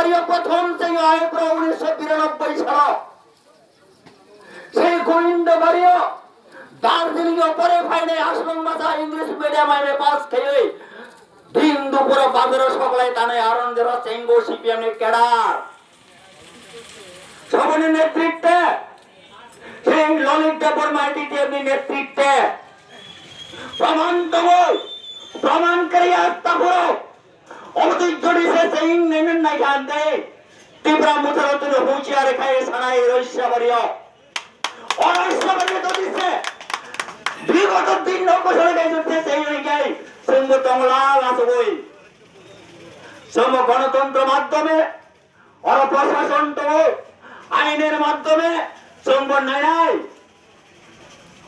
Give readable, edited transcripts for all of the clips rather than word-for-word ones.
বাড়িও প্রথম সেই আয়প্র 1992 সাল সেই গোবিন্দ বাড়িও দার্জিলিং পরে ফাইনে আশ্রম ভাষা ইংলিশ মিডিয়াম আইনে পাস খেয়ে দিন দুপুর বাজার সকালে টানে আরঞ্জের চেঙ্গো সিপিএম ক্যাডার সবনের নেতৃত্বে সেই ললিত বর্মাটি নেতৃত্বে প্রমাণকারী আস্থা পুরো অবৈধ দিছে সেই নেমেন নাই খাতে তীব্রা মুথারতুল হুঁচিয়ার খায় সানাই রৈশ্যাবাড়িও অরৈশ্যাবাড়িও তো দিছে বিগত 3 বছর গাইছে সেই গাই সঙ্গ তংলাল আসবই সম গণতন্ত্র মাধ্যমে অর প্রশাসন তো আইনের মাধ্যমে সঙ্গ নাই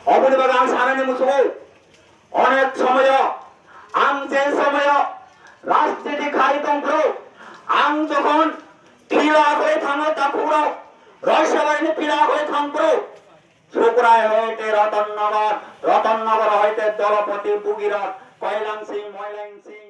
অবনিবাগান সারানি মুসব অনেক সময় আং যে সময় রাজনীতি খাই তন্ত্র আং যখন ফিরা করে থামো তা পুরো রহস্যবাহিনী ফিরা করে থামপ্রো শুক্রায় হইতে রতননগর হইতে দলপতি বুগিরথ কৈলাং সিং ময়লাং সিং